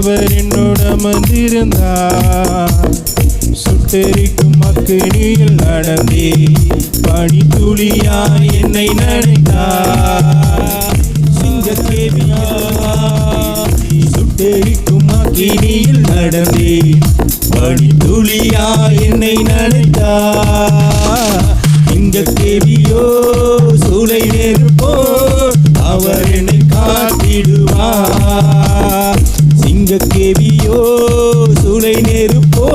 அவர் என்னோட அமர்ந்திருந்தார். சுட்டெரிக்கும் அக்கினியில் நடந்தே பனி துளியாய் என்னை நனைத்தார். சுட்டெரிக்கும் அக்கினியில் நடந்தே பனி துளியாய் என்னை நனைத்தார். சிங்கக்கேவியோ சூளை நெருப்போ அவர் என்னை காத்திடுவார். சிங்கக்கேவியோ சூளை நெருப்போ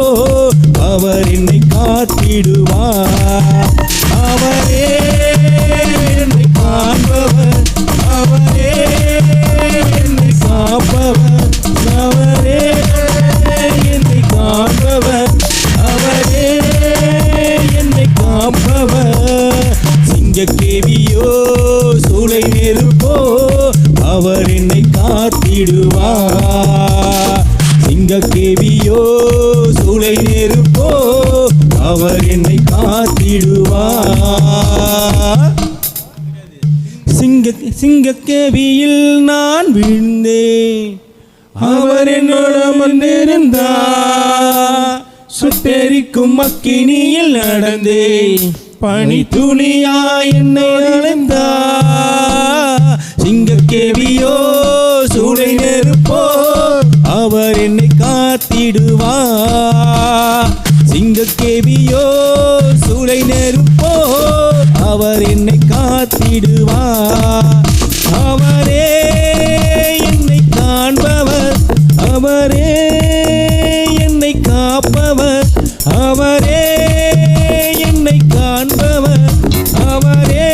அவர் என்னை காத்திடுவார். அவரே என்னை காண்பவர், அவரே என்னை காப்பவர், அவரே என்னை காண்பவர், அவரே என்னை காப்பவர். சிங்கக்கேவியோ சூளை நெருப்போ அவர் என்னை காத்திடுவார். சிங்கக்கேவியோ சூளை நெருப்போ அவர் என்னை காத்திடுவார். சிங்கக்கேவியில் நான் விழுந்தேன், அவர் என்னோட அமர்ந்திருந்தார். சுட்டெரிக்கும் அக்கினியில் நடந்தேன் பனி துளியாய் என்னை நனைந்தார். சிங்கக்கேவியோ சூளை நெருப்போ அவர் என்னை காத்திடுவார். சிங்கக்கேவியோ சூளை நெருப்போ அவர் என்னை காத்திடுவார். அவரே என்னை காண்பவர், அவரே என்னை காப்பவர், அவரே என்னை காண்பவர், அவரே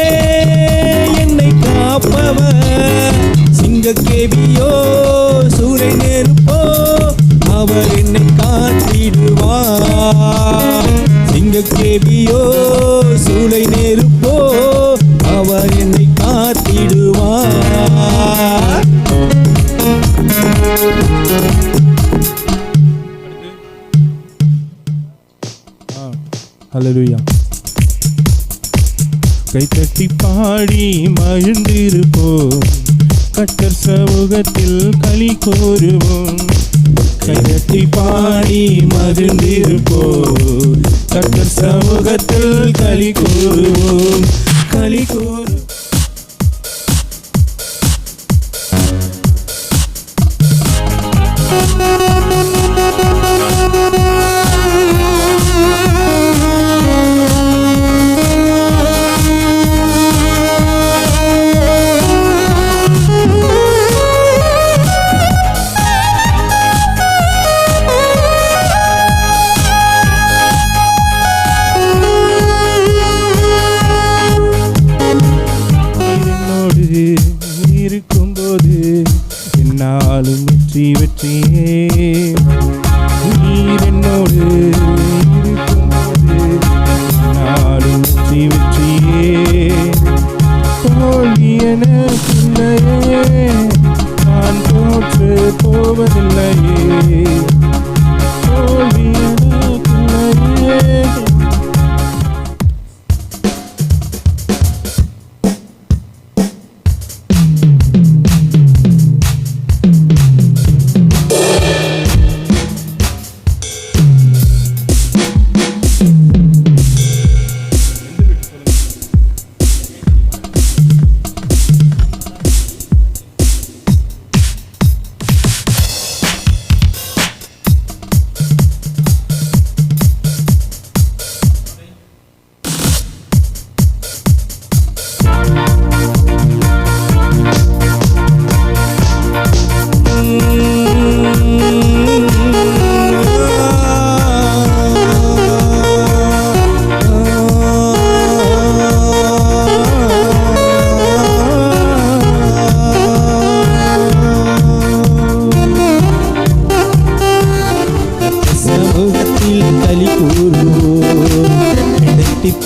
என்னை காப்பவர். சிங்கக்கேவியோ சூளை நெருப்போ அவர் என்னை காத்திடுவார். சிங்கக்கேவியோ சூளை நெருப்போ அவர் என்னை காத்திடுவார். ஹல்லேலூயா. கைத்தட்டி பாடி மகிழ்ந்திருப்போம், கர்த்தர் சமூகத்தில் களி கூறுவோம். கைதட்டி பாடி மகிழ்ந்திருப்போம், கர்த்தர் சமூகத்தில் களி கூறுவோம். களி கூறு இருக்கும்போது என்னாலும் வெற்றி வெற்றியே. நீர் என்னோடு இருக்கும்போது என்னாலும் வெற்றி வெற்றியே. தோல்வி எனக்கில்லையே, நான் தோற்று போவதில்லையே. தோல்வி எனக்கில்லையே.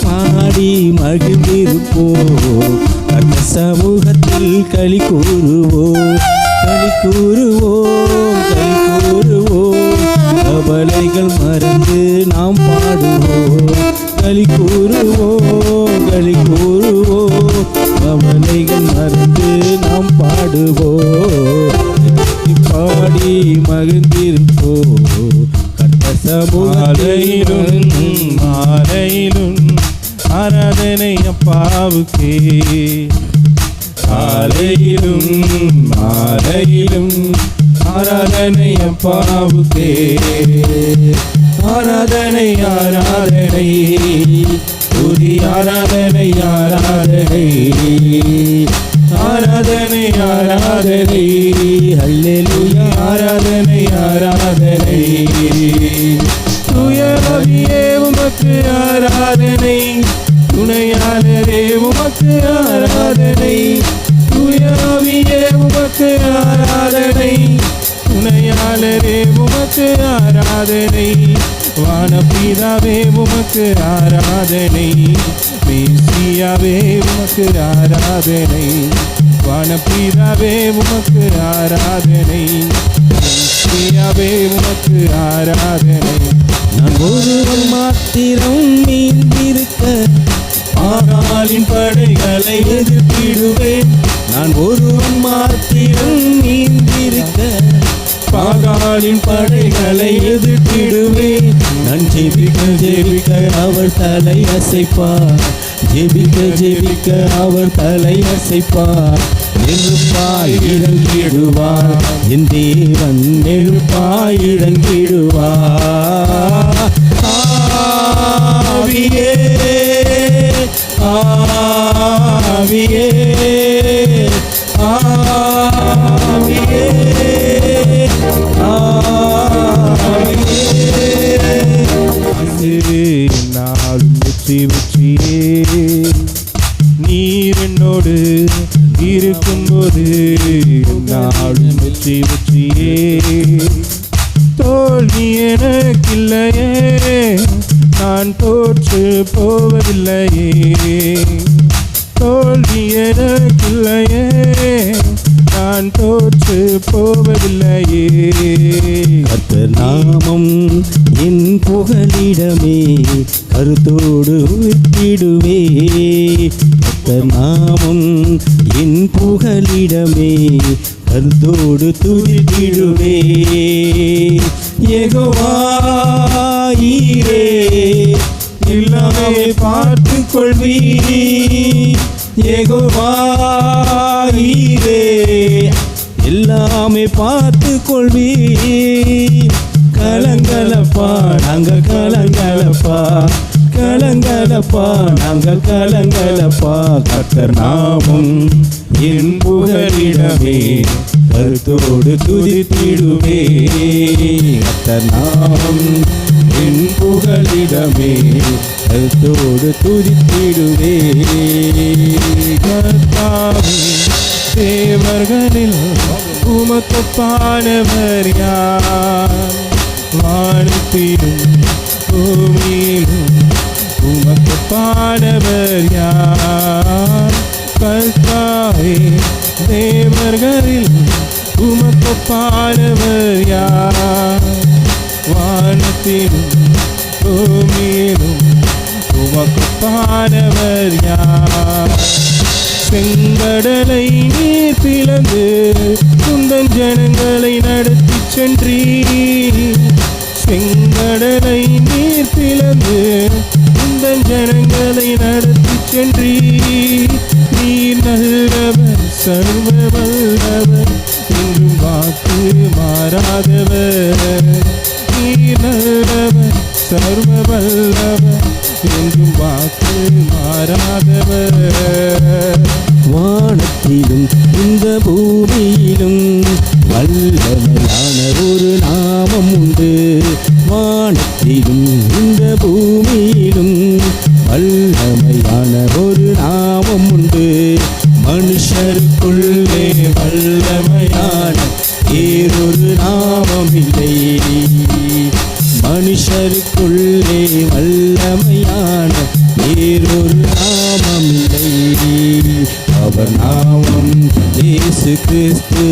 பாடி மகிழ்ந்திருப்போம், அந்த சமூகத்தில் களி கூறுவோம். களி கூறுவோம், களி கூறுவோம், கவலைகள் மறந்து நாம் பாடுவோம். களி கூறுவோம், களி கூறுவோம், கவலைகள் மறந்து நாம் பாடுவோம். பாடி மகிழ்ந்திருப்போ கர்த்தர் சமூகத்திலும் மாலையிலும் ஆராதனை அப்பாவுக்கே. காலையிலும் மாலையிலும் ஆராதனை அப்பாவுக்கே. ஆராதனை ஆராதனை துதி ஆராதனை ஆராதனை ஆராதனை ஆராதனை அல்லேலூயா ஆராதனை ஆராதனை. தூயவே உமக்கு ஆராதனை துணையாளரே உமக்கு ஆராதனை. தூயவே உமக்கு ஆராதனை துணையாளரே உமக்கு ஆராதனை. வானபிதாவே உமக்கு ஆராதனை. மேசியாவே உமக்கு ஆராதனை. வானபிதாவே உமக்கு ஆராதனை. மேசியாவே உமக்கு ஆராதனை. நான் ஒருவன் மாத்திரம் நீந்திருக்க பாகாலின் படைகளை எதிர்த்திடுவேன். நான் ஒருவன் மாத்திரம் நீந்திருக்க பாகாலின் படைகளை எதிர்த்திடுவேன். நான் ஜெபிக்க ஜெபிக்க அவர் தலை அசைப்பார். ஜெபிக்க ஜெபிக்க அவர் தலை அசைப்பார். நெருப்பாய் இறங்கிடுவார் என் தேவன் நெருப்பாய் இறங்கிடுவார். ஆவியே ஆவியே ஆவியே நாளும் வெற்றி வெற்றியே. நீர் என்னோடு இருக்கும்போது நாளும் வெற்றி வெற்றியே. தோல்வி எனக்கில்லையே, நான் தோற்று போவதில்லையே. தோல்வி எனக்கில்லையே, நான் தோற்று போவதில்லையே. கர்த்தர் நாமம் என் புகலிடமே கருத்தோடு உயிர்த்திடுவே. கர்த்தர் நாமம் என் புகலிடமே கருத்தோடு துதித்திடுவே. யெகோவா ஈரே எல்லாமே பார்த்து கொள்வீ. யெகோவா ஈரே எல்லாமே பார்த்து கொள்வீ. கலங்கலப்பா நாங்க கலங்கலப்பா கலங்கலப்பா நாங்க கலங்கலப்பா. கர்த்தர் நாமம் என் புகலிடமே கருத்தோடு துதித்திடுவே. கர்த்தர் நாமம் என் புகலிடமே கருத்தோடு துதித்திடுவே. கர்த்தாவே தேவர்களில் உமக்கொப்பானவர் யார்? வானத்திலும் பூமியிலும் உமக்கொப்பானவர் யார்? கர்த்தாவே தேவர்களில் உமக்கொப்பானவர் யார்? வானத்திலும் பூமியிலும் உமக்கொப்பானவர் யார்? செங்கடலை நீர் பிளந்து குந்தன் ஜனங்களை நடத்தி சென்றீர். செங்கடலை நீர் பிளந்து குந்தன் ஜனங்களை நடத்தி சென்றீர். நீர் நல்லவர் சர்வ வல்லவர் என்றும் வாக்கு மாறாதவர். நீர் நல்லவர் சர்வ வல்லவர் என்றும் வாக்கு மாறாதவர். வானத்திலும் இந்த பூமியிலும் வல்லமையான ஒரு நாமம் உண்டு. வானத்திலும் இந்த பூமியிலும் வல்லமையான ஒரு நாமம் உண்டு. மனுஷருக்குள்ளே வல்லமையான வேறொரு நாமம் இல்லை. மனுஷருக்குள்ளே வல்லமையான வேறொரு நாமம் இல்லை. அவர் நாமம் இயேசு கிறிஸ்து.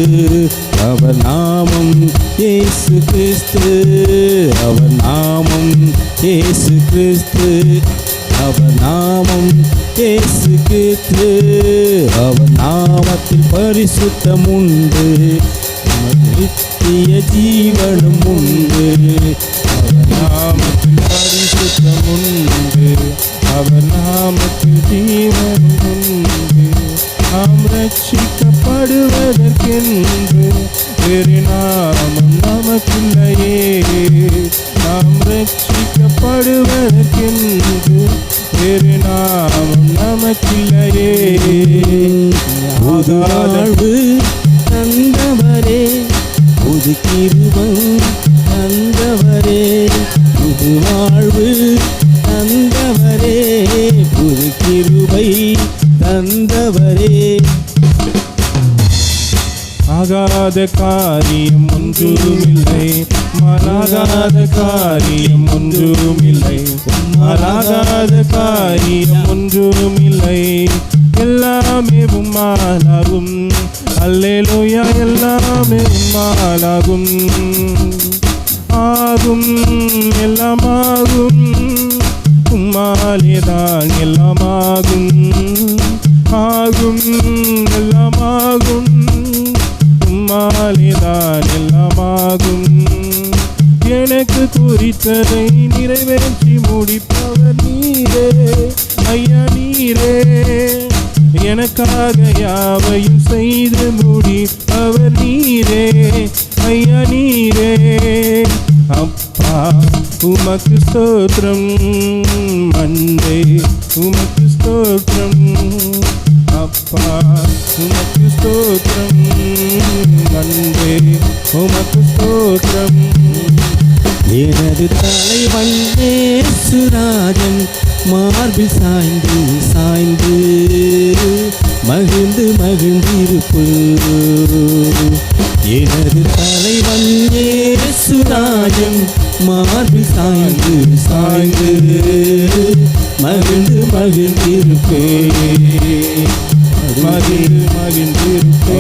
அவர் நாமம் இயேசு கிறிஸ்து. அவர் நாமம் இயேசு கிறிஸ்து. அவர் நாமம் இயேசு கிறிஸ்து. அவர் நாமத்தில் பரிசுத்தம் உண்டு. நித்திய நித்திய ஜீவனும் உண்டு. அவர் நாமத்தில் பரிசுத்தம் உண்டு, அவர் நாமத்தில் ஜீவன் உண்டு. நாம் ரட்சிக்கப்படுவதற்கென்று வேறு நாமம் நமக்கில்லையே, நாம் ரட்சிக்கப்படுவதற்கென்று வேறு நாமம் நமக்கில்லையே. புது வாழ்வு தந்தவரே, புது கிருபை தந்தவரே, புது வாழ்வு தந்தவரே, புது கிருபை தந்தவரே. ஆகாத காரியம் ஒன்றுமில்லை, மாறாகாத காரியம் ஒன்றுமில்லை, மாறாகாத காரியம் ஒன்றுமில்லை. எல்லாமே உம்மாலாகும், அல்லேலூயா, எல்லாமே உம்மாலாகும். ஆகும் எல்லாமாகும், உம்மாலேதான் எல்லாமாகும். ஆகும் எல்லாமாகும், உம்மாலேதான் எல்லாமாகும். எனக்கு குறித்ததை நிறைவேற்றி முடிப்பவர் நீரே, ஐயா நீரே. எனக்காக யாவையும் செய்து முடிப்பவர் நீரே, ஐயா நீரே. அப்பா உமக்கு ஸ்தோத்திரம், மண்டே உமக்கு ஸ்தோத்திரம். அப்பா உமக்கு ஸ்தோத்திரம், மண்டே உமக்கு ஸ்தோத்திரம். எனது தலைவன் இயேசுராஜன் மார்பில் சாய்ந்து சாய்ந்து மகிழ்ந்து மகிழ்ந்திருப்பு. எனது தலைவன் இயேசுராஜன் மார்பில் சாய்ந்து சாய்ந்து மகிழ்ந்து மகிழ்ந்திருப்பே. மகிழ்ந்து மகிழ்ந்திருப்பே,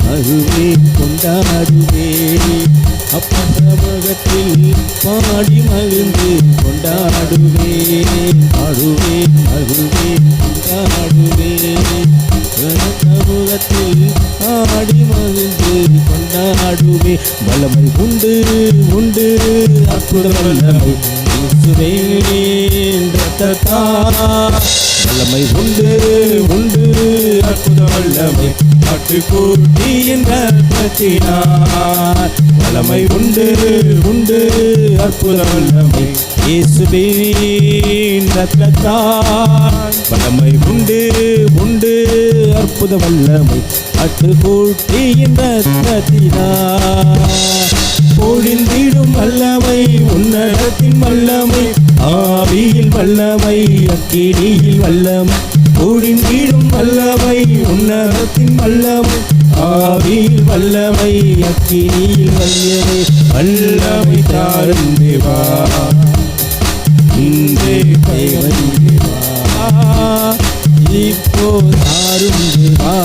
மகிழ்வே கொண்டாடுவே. அப்பா சமூகத்தில் பாடி மகிழ்ந்து கொண்டாடுவே, பாடுவே மகிழ்வே கொண்டாடுவே. சமூகத்தில் ஆடி மகிழ்ந்து கொண்டாடுவே. வல்லமை உண்டு உண்டு அற்புத வல்லமை இயேசுவின் இரத்தத்தால். வல்லமை உண்டு உண்டு அற்புத வல்லமை ஆட்டுக்குட்டியின் இரத்தத்தினால். வல்லமை உண்டு உண்டு அற்புத வல்லமை இயேசுவின் இரத்தத்தால். வல்லமை உண்டு உண்டு அற்புத வல்லமை ஆட்டுக்குட்டியின் இரத்தத்தினால். பொழிந்திடும் வல்லமை உன்னதத்தின் வல்லமை, ஆவியில் வல்லமை அக்கினியில் வல்லமை. பொழிந்திடும் வல்லமை உன்னதத்தின் வல்லமை, ஆவியில் வல்லமை அக்கினியில் வல்லமை. வல்லமை தாரும் தேவா, இன்றே கைவரி தேவா, இப்போ தாரும் தேவா,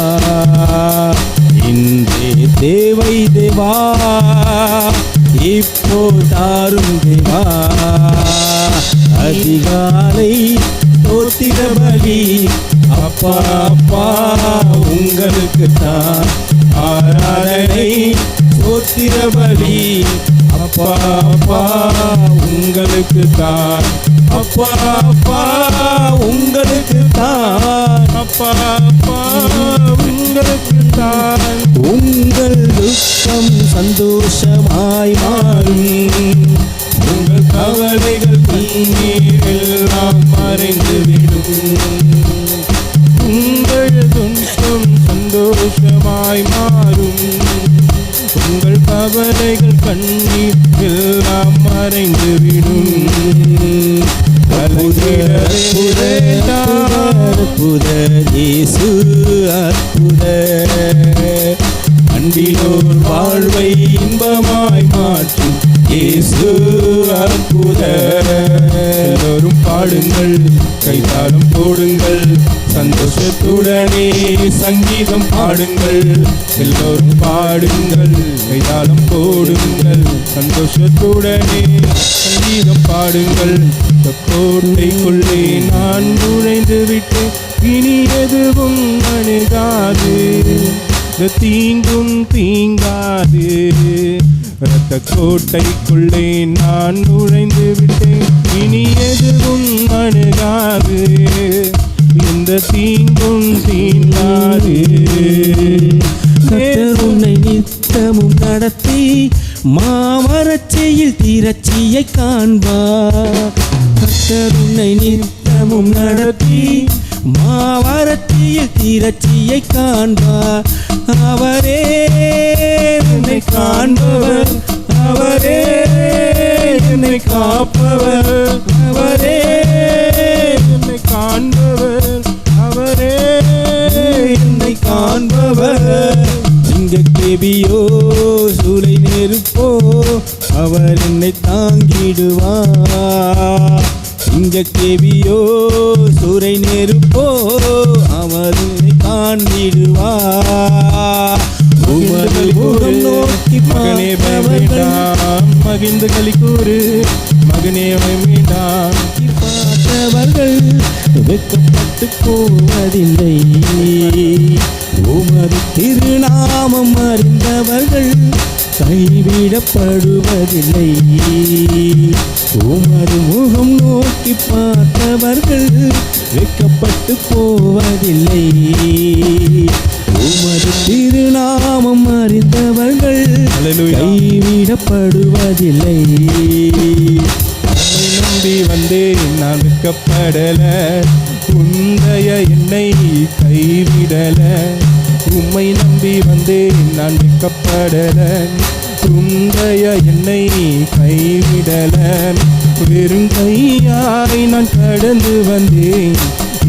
இன்றே தேவை தேவா, இப்போ தாரும் தேவா. அதிகாலை தோத்திர பலி அப்பா அப்பா உங்களுக்கு தான் ஆராதனை. தோத்திர பலி அப்பா அப்பா உங்களுக்கு தான், அப்பா அப்பா உங்களுக்கு தான், அப்பா அப்பா உங்களுக்கு தான். உங்கள் துக்கம் சந்தோஷமாய் மாறும், உங்கள் கவலைகள் கண்ணீர் எல்லாம் மறைந்துவிடும். உங்கள் துன்பம் சந்தோஷமாய் மாறும், உங்கள் கவலைகள் கண்ணீர் எல்லாம் மறைந்துவிடும். அற்புத இயேசு அற்புத, அன்பிலோர் வாழ்வை இன்பமாய் மாற்றும் இயேசு அற்புத. எல்லோரும் பாடுங்கள், கைதாளம் போடுங்கள், சந்தோஷத்துடனே சங்கீதம் பாடுங்கள். எல்லோரும் பாடுங்கள், கைதாளம் போடுங்கள், சந்தோஷத்துடனே சங்கீதம் பாடுங்கள். கோட்டைக்குள்ளே நான் நுழைந்து விட்டேன், இனி எதுவும் அணுகாது. இந்த தீங்கும் தீங்காது. இரத்த கோட்டைக்குள்ளே நான் நுழைந்து விட்டேன், இனி எதுவும் அணுகாது. இந்த தீங்கும் தீங்காது. கர்த்தர் உன்னை நித்தமும் நடத்தி மாமரச்செய்யில் திரட்சியை காண்பார். கர்த்தர் உன்னை நித்தமும் நடத்தி மாமரச்செய்யில் திரட்சியை காண்பார். அவரே என்னை காண்பவர், அவரே என்னை காப்பவர், அவரே என்னை காண்பவர், அவரே என்னை காண்பவர். சிங்கக்கேபியோ சூளை நெருப்போ அவர் என்னை தாங்கிடுவார். சிங்கக்கேபியோ சூறை நெருப்போ அவர் என்னை காண்பிடுவார். உமது முகம் நோக்கி மகனே பயமேண்டாம், மகிழ்ந்து களி கூறு மகனே பயமேண்டாம். பார்த்தவர்கள் வெட்கப்பட்டு போவதில்லை, உமது திருநாமம் அறிந்தவர்கள் கைவிடப்படுவதில்லை. உமது முகம் நோக்கி பார்த்தவர்கள் வெட்கப்பட்டு போவதில்லை, உமது திருநாமம் அறிந்தவர்கள் கைவிடப்படுவதில்லை. நம்பி வந்தேன் நான் வெட்கப்படல, உந்தைய என்னை கைவிடல. உம்மை நம்பி வந்தேன் நான் வெட்கப்படல, உந்தைய என்னை கைவிடல. வெறும் கையாய் நான் கடந்து வந்தேன்,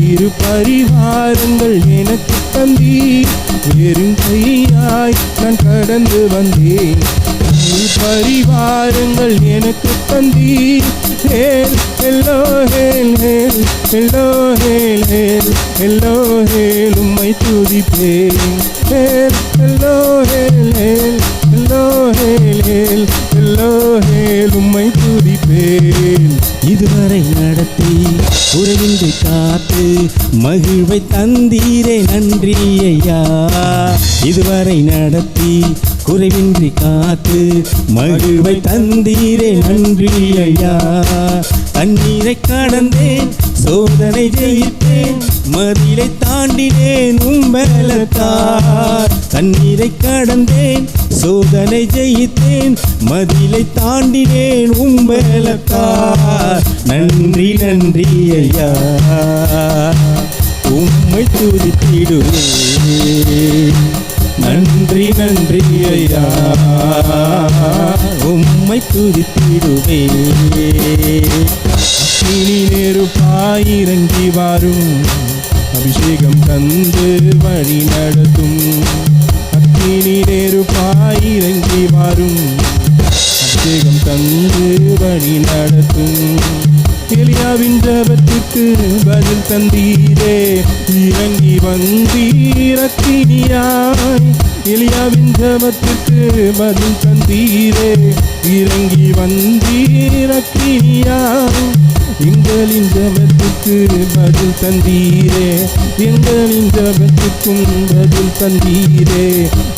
இரு பரிவாரங்கள் எனக்கு தந்தீர். வெறும் கையாய் நான் கடந்து வந்தேன், இரு பரிவாரங்கள் எனக்கு தந்தீர். ஹேல் ஹெல்லோ ஹேல் ஹேல் ஹெல்லோ ஹேல் ஹேல் ஹெல்லோ ஹேல் உம்மை துதிப்பேன். ஹேல் ஹெல்லோ ஹேல் ஹேல் ஹெல்லோ ஹேல் ஹேல் ஹெல்லோ ஹேல் உம்மை துதிப்பேன். இதுவரை நடத்தி குறைவின்றி காத்து மகிழ்வை தந்தீரே நன்றி ஐயா. இதுவரை நடத்தி குறைவின்றி காத்து மகிழ்வை தந்தீரே நன்றி ஐயா. தண்ணீரை கடந்தேன், சோதனை ஜெயித்தேன், மதிலை தாண்டினேன் உம்பலத்தார். தண்ணீரை கடந்தேன், சோதனை ஜெயித்தேன், மதிலை தாண்டினேன் உம்பலத்தார். நன்றி நன்றி ஐயா, உம்மை துதித்திடுவேன். நன்றி நன்றி ஐயா, உம்மை துதித்திடுவேன். இனி நெருப்பாய் இறங்கி வரும், அபிஷேகம் தந்து வழி நடத்தும். அக்கினி நெருப்பாய் இறங்கி வரும், அபிஷேகம் தந்து வழி நடத்தும். எலியாவின் ஜெபத்திற்கு பதில் தந்தீரே, இறங்கி வந்தீர் அக்கினியாய். எலியாவின் ஜெபத்திற்கு பதில் தந்தீரே, இறங்கி வந்தீர் அக்கினியாய். எங்களின் ஜெபத்திற்கு பதில் தந்தீரே, எங்களின் ஜெபத்திற்கும் பதில் தந்தீரே.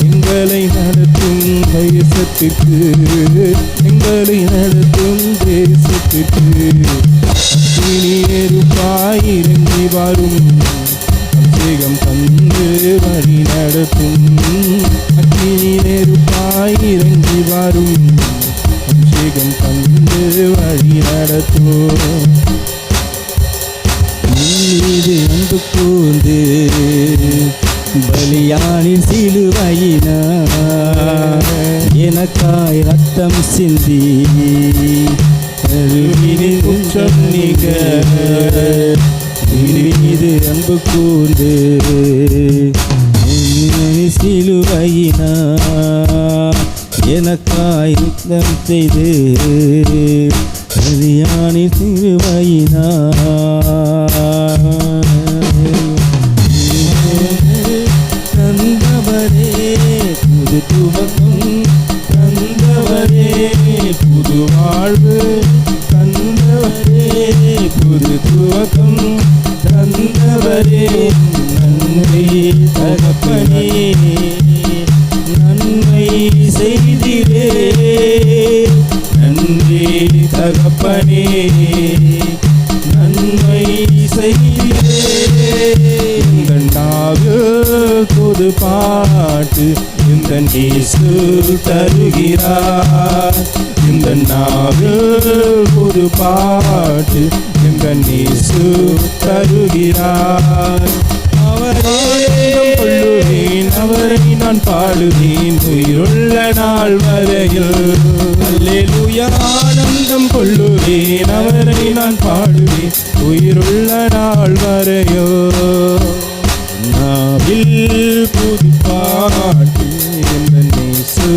எங்களை நடத்தும் தேசத்திற்கு, எங்களை நடத்தும் தேசத்திற்கு. அக்கினி நெருப்பாய் இறங்கி வரும், அபிஷேகம் தந்து வழி நடத்தும். அக்கினி நெருப்பாய் இறங்கி வரும், அபிஷேகம் தந்து வழி நடத்தும். மீது அன்பு கூர்ந்து பலியானின் சிலுவையினார் எனக்காய் ரத்தம் சிந்தி கருவினின் குற்றம் நீங்க. மீது அன்பு கூர்ந்து சிலுவையினார் எனக்காய் யுத்தம் செய்து கல்யாணி சிலுவையினார் தந்தவரே புது துவக்கம், தந்தவரே புது வாழ்வு, தந்தவரே புது துவக்கம், தந்தவரே நன்றி தகப்பனே. தகப்பனே நன்மை செய்தே. இந்த நாவில் புது பாட்டு இந்த இயேசு தருகிறார். இந்த நாவில் புது பாட்டு இந்த இயேசு தருகிறார். அவரை கொள்ளுவேன், அவரை நான் பாடுவேன் உயிருள்ள நாள் வரையில். அல்லேலூயா ஆனந்தம் கொள்ளுவேன், அவரை நான் பாடுவேன் உயிருள்ள நாள் வரையோ. நாவில் புது பாட்டு இந்த இயேசு,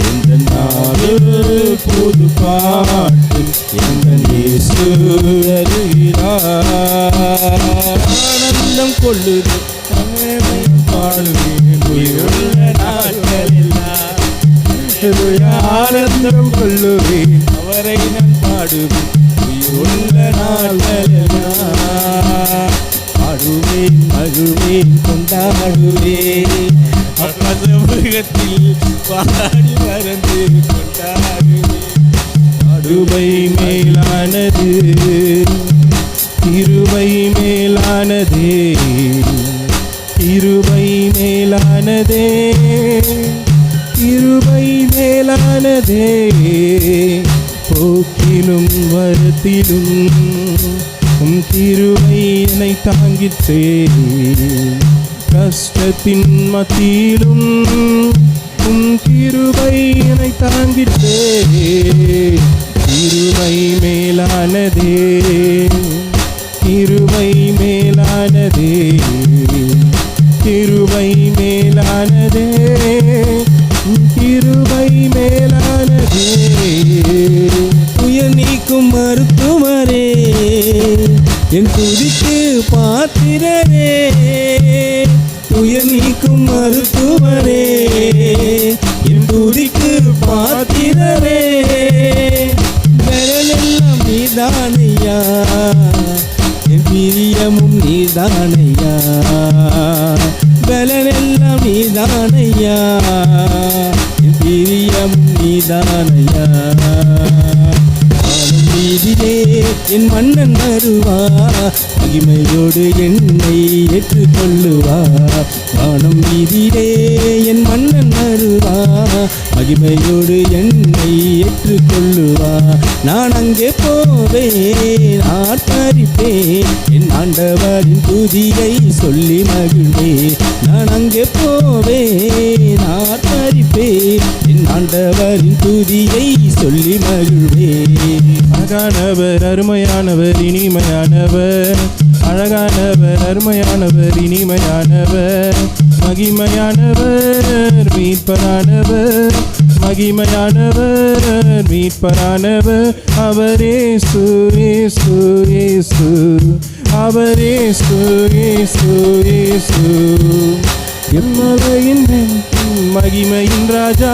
இந்த நாவில் புது பாட்டு இந்த இயேசு தருகிறார். ஆனந்தம் கொள்ளுது அவரை பாடுவேன் உயிருள்ள நாட்களெல்லாம். ஆனந்தம் கொள்ளுவேன், அவரை நான் பாடுவேன் உயிருள்ள நாட்களெல்லாம். பாடுவேன் மகிழ்வேன் கொண்டாடுவேன், அப்பசமுகத்தில் பாடி மறந்து கொண்டாடுவேன். பாடுவை மேலானது, கிருபை மேலானதே, கிருபை மேலானதே, கிருபை மேலானதே. போக்கிலும் வரத்திலும் உம் கிருபை என்னை தாங்கிற்றே. கஷ்டத்தின் மத்தியிலும் உம் கிருபை என்னை தாங்கிற்றே. கிருபை மேலானதே, கிருபை மேலானதே, கிருபை மேலானதே, கிருபை மேலானதே. உயர் நீக்கும் மருத்துவரே என் துதிக்கு பாத்திரரே. உயர் நீக்கும் மருத்துவரே என் துதிக்கு பாத்திரரே. விரலெல்லாம் நீதானையா, என் பிரியமும் நீதானையா. பலனெல்லாம் நீதானையா, என் பிரியமும் நீதானையா. வானம் மீதிலே என் மன்னன் வருவா, மகிமையோடு என்னை ஏற்றுக்கொள்ளுவா. வானம் மீதிலே என் மன்னன் வருவா, மகிமையோடு என்னை ஏற்றுக்கொள்ளுவா. நான் அங்கே போவேன், ஆர்ப்பரிப்பேன், என் ஆண்டவரின் துதியை சொல்லி மகிழ்வேன். நான் அங்கே போவேன், ஆர்ப்பரிப்பேன், என் ஆண்டவரின் துதியை சொல்லி மகிழ்வேன். அழகானவர் அருமையானவர் இனிமையானவர், அழகானவர் அருமையானவர் இனிமையானவர், மகிமையானவர் மீட்பரானவர், மகிமையானவர் மீட்பரானவர். அவரே இயேசு இயேசு இயேசு, அவரே இயேசு இயேசு இயேசு. எம்மலையின் மகிமையின் ராஜா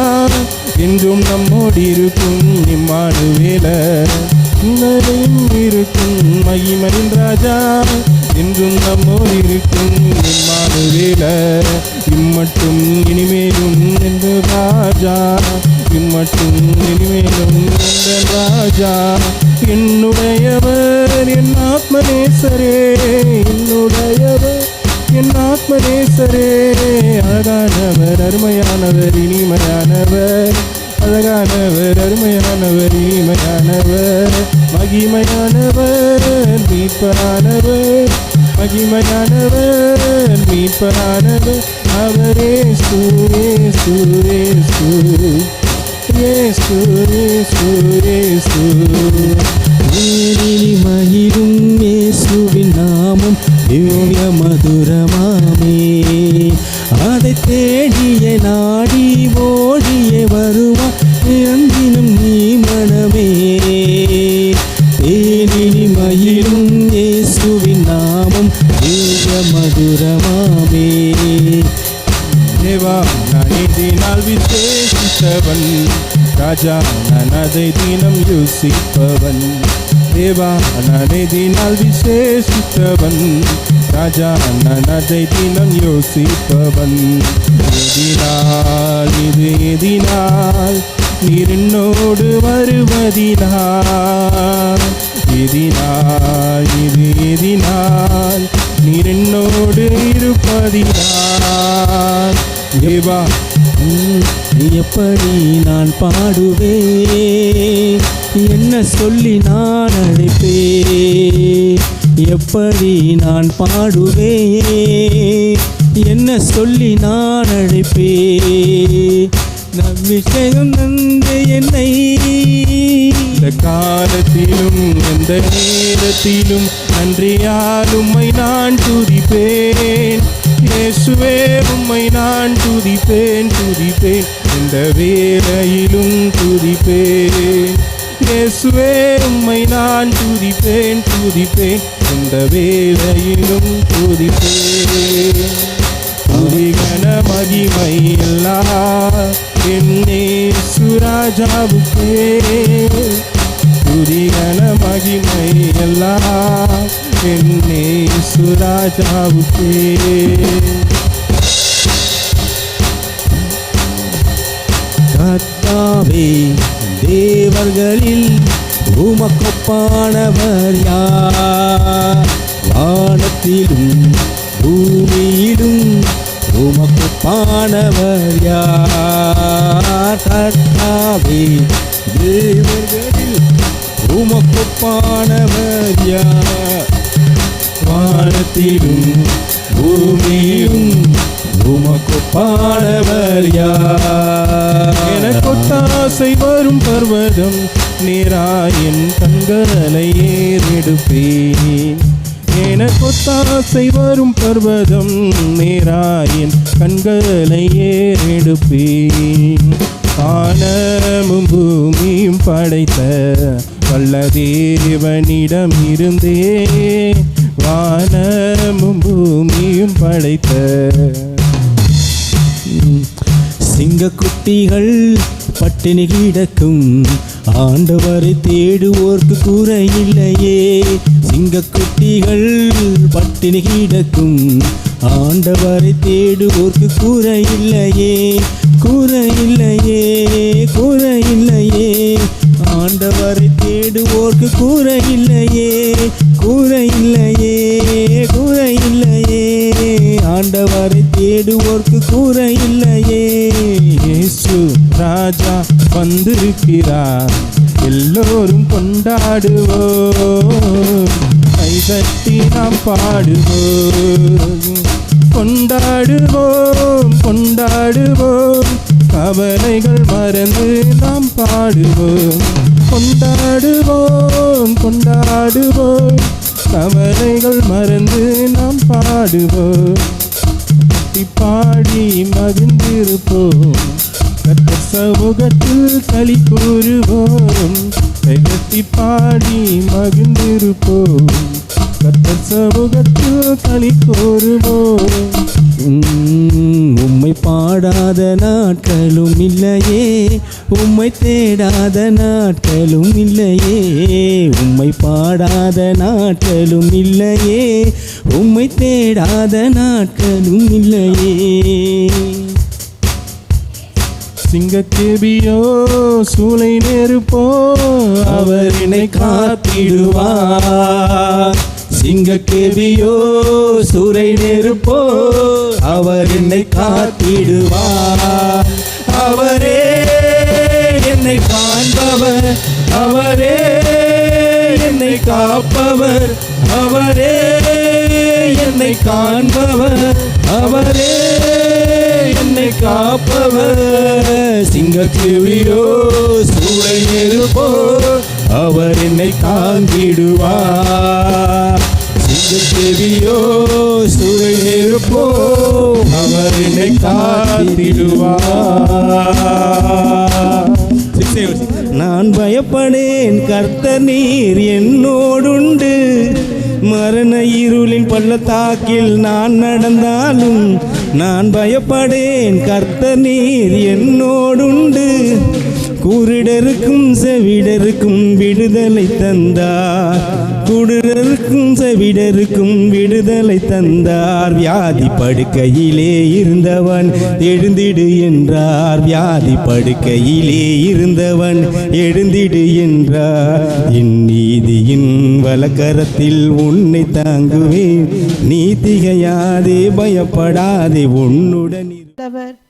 என்றும் நம்மோடு இருக்கும் இம்மானுவேலர். இன்னரையும் இருக்கும் மகிமையின் ராஜா என்றும் நம்மோடு இருக்கும் இம்மானுவேலர். இம்மட்டும் இனிமேலும் என்ற ராஜா, இம்மட்டும் இனிமேலும் என்ற ராஜா. என்னுடையவர் என் ஆத்மநேசரே, என்னுடையவர் என் ஆத்மநேசரே. அழகானவர் அருமையானவர் இனிமையானவர், அழகானவர் அருமையானவர் இனிமையானவர், மகிமையானவர் மீட்பரானவர், மகிமையானவர் மீட்பரானவர். அவரே இயேசு இயேசு இயேசு, இயேசு இயேசு இயேசு. ஏனெனில் மகிழும் இயேசுவின் நாமம் திவ்ய மதுரமாமே. அதை தேடிய நாடி ஓடிய வருவா அன்பினும் நீ மனமே. ஏனெனில் மகிழும் இயேசுவின் நாமம் திவ்ய மதுரமாமே. தேவா நான் இதனால் விசேஷித்தவன், ராஜா நான் அதை தினம் யோசிப்பவன். தேவா நான் இதனால் விசேஷித்தவன், ராஜா நான் அதை தினம் யோசிப்பவன். எதினால் இது எதினால் நீர் என்னோடு வருவதினால். எதினால் இது எதினால் நீர் என்னோடு இருப்பதினால். தேவா எப்படி நான் பாடுவேன், என்ன சொல்லி நான் அழைப்பேன். எப்படி நான் பாடுவேன், என்ன சொல்லி நான் அழைப்பேன். நம்பிக்கையும் நந்த என்னை இந்த காலத்திலும் எந்த நேரத்திலும் நன்றியால் உம்மை நான் துதிப்பேன். இயேசுவே உம்மை நான் துதிப்பேன் துதிப்பேன், இந்த வேளையிலும் துதிப்பேன். இயேசுவே உம்மை நான் துதிப்பேன் துதிப்பேன், இந்த வேளையிலும் துதிப்பேன். துதிகன மகிமை எல்லாம் என் இயேசு ராஜாவுக்கே. துதிகன மகிமை எல்லாம் என் இயேசு ராஜாவுக்கே. கர்த்தாவே தேவர்களில் உமக்கொப்பானவர் யார். வானத்திலும் பூமியிலும் உமக்கொப்பானவர் யார். கர்த்தாவே தேவர்களில் உமக்கொப்பானவர் யார். வானத்திலும் பூமியிலும் உமக்கொப்பானவர் யார். எனக்கொத்தாசை வரும் பர்வதம் நேராயன் கண்களை ஏறெடுப்பேன். எனக்கொத்தாசை வரும் பர்வதம் நேராயன் கண்களை ஏறெடுப்பேன். வானமும் பூமியும் படைத்த வல்ல தேவனிடம் இருந்தே. வானமும் பூமியும் படைத்த சிங்கக்குட்டிகள் பட்டினி கிடக்கும் ஆண்டவரை தேடுவோர்க்கு குறையில்லையே. சிங்கக்குட்டிகள் பட்டினி கிடக்கும் ஆண்டவரை தேடுவோர்க்கு குறையில்லையே. குறையில்லையே குறையில்லையே, ஆண்டவரை தேடுவோர்க்கு குறையில்லையே. குறையில்லையே குறையில்லையே, ஆண்டவரை தேடுவோர்க்கு குறையில்லையே. இயேசு ராஜா வந்திருக்கிறார், எல்லோரும் கொண்டாடுவோம். கைதட்டி நாம் பாடுவோம். கொண்டாடுவோம் கொண்டாடுவோம், கவலைகள் மறந்து நாம் பாடுவோம். கொண்டாடுவோம் கொண்டாடுவோம், கவலைகள் மறந்து நாம் பாடுவோம். பாடி மகிழ்ந்திருப்போம், கர்த்தர் சமூகத்தில் களி கூறுவோம். கைதட்டி பாடி மகிழ்ந்திருப்போம், கர்த்தர் சமூகத்தில் களி கூறுவோம். உம்மை பாடாத நாட்களும் இல்லையே, உம்மை தேடாத நாட்களும் இல்லையே. உம்மை பாடாத நாட்களும் இல்லையே, உம்மை தேடாத நாட்களும் இல்லையே. சிங்கக்கேபியோ சூளை நெருப்போ அவர் என்னை காத்திடுவார். சிங்கக்கேபியோ சூறை நெருப்போ அவர் என்னை காத்திடுவார். அவரே என்னை காண்பவர், அவரே என்னை காப்பவர், அவரே என்னை காண்பவர், அவரே என்னை காப்பவர். சிங்கக்கேபியோ சூளை நெருப்போ அவர் என்னை தாங்கிடுவார். சிங்கக்கேபியோ சூளை நெருப்போ அவர் என்னை காத்திடுவார். நான் பயப்படேன், கர்த்தர் நீர் என்னோடுண்டு. மரண இருளின் பள்ளத்தாக்கில் நான் நடந்தாலும் நான் பயப்படேன், கர்த்தர் நீர் என்னோடுண்டு. குருடருக்கும் செவிடருக்கும் விடுதலை தந்தார். குருடருக்கும் செவிடருக்கும் விடுதலை தந்தார். வியாதி படுக்கையிலே இருந்தவன் எழுந்திடு என்றார். வியாதி படுக்கையிலே இருந்தவன் எழுந்திடு என்றார். என் நீதியின் வலக்கரத்தில் உன்னை தாங்குவேன். நீ திகையாதே பயப்படாதே உன்னுடன் அவர்